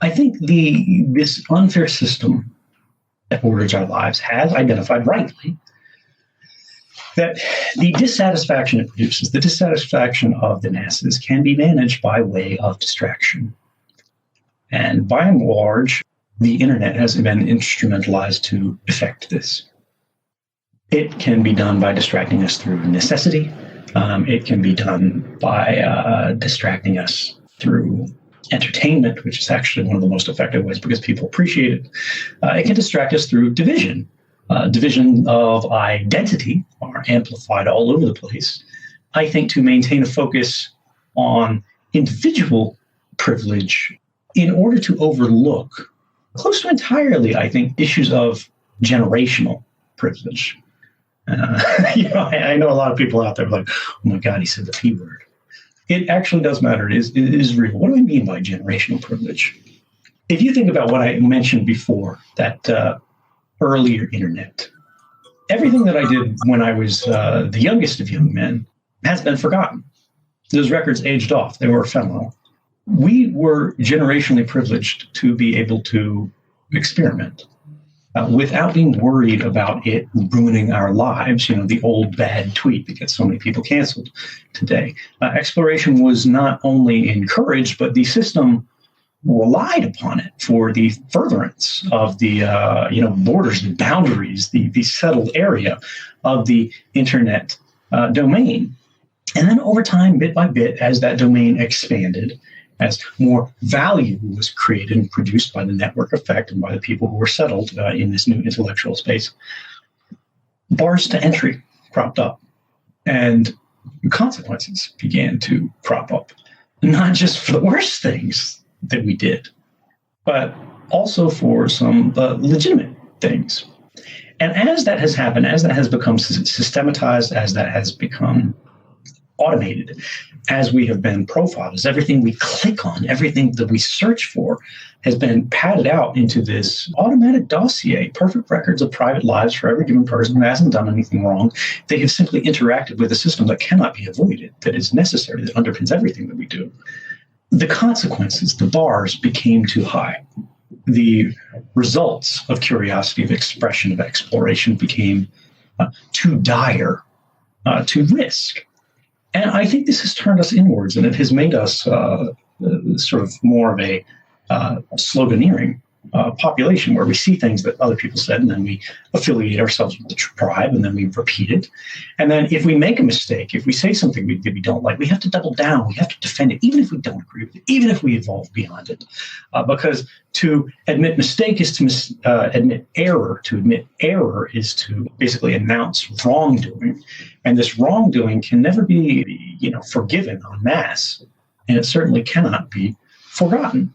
I think this unfair system that orders our lives has identified rightly that the dissatisfaction it produces, the dissatisfaction of the masses, can be managed by way of distraction. And by and large, the internet has been instrumentalized to effect this. It can be done by distracting us through necessity. It can be done by distracting us through entertainment, which is actually one of the most effective ways because people appreciate it. It can distract us through division. Division of identity are amplified all over the place. I think to maintain a focus on individual privilege in order to overlook close to entirely, I think, issues of generational privilege. I know a lot of people out there are like, oh my God, he said the P word. It actually does matter. It is real. What do I mean by generational privilege? If you think about what I mentioned before, that earlier internet, everything that I did when I was the youngest of young men has been forgotten. Those records aged off. They were ephemeral. We were generationally privileged to be able to experiment without being worried about it ruining our lives. The old bad tweet that gets so many people canceled today. Exploration was not only encouraged, but the system relied upon it for the furtherance of the borders, the boundaries, the settled area of the internet domain. And then over time, bit by bit, as that domain expanded, as more value was created and produced by the network effect and by the people who were settled in this new intellectual space, bars to entry cropped up and consequences began to crop up, not just for the worst things that we did, but also for some legitimate things. And as that has happened, as that has become systematized, as that has become automated, as we have been profiled, as everything we click on, everything that we search for has been padded out into this automatic dossier, perfect records of private lives for every given person who hasn't done anything wrong. They have simply interacted with a system that cannot be avoided, that is necessary, that underpins everything that we do. The consequences, the bars became too high. The results of curiosity, of expression, of exploration became too dire to risk. And I think this has turned us inwards, and it has made us sort of more of a sloganeering population where we see things that other people said, and then we affiliate ourselves with the tribe, and then we repeat it. And then if we make a mistake, if we say something that we don't like, we have to double down. We have to defend it, even if we don't agree with it, even if we evolve beyond it. Because to admit mistake is to admit error. To admit error is to basically announce wrongdoing. And this wrongdoing can never be, forgiven en masse, and it certainly cannot be forgotten.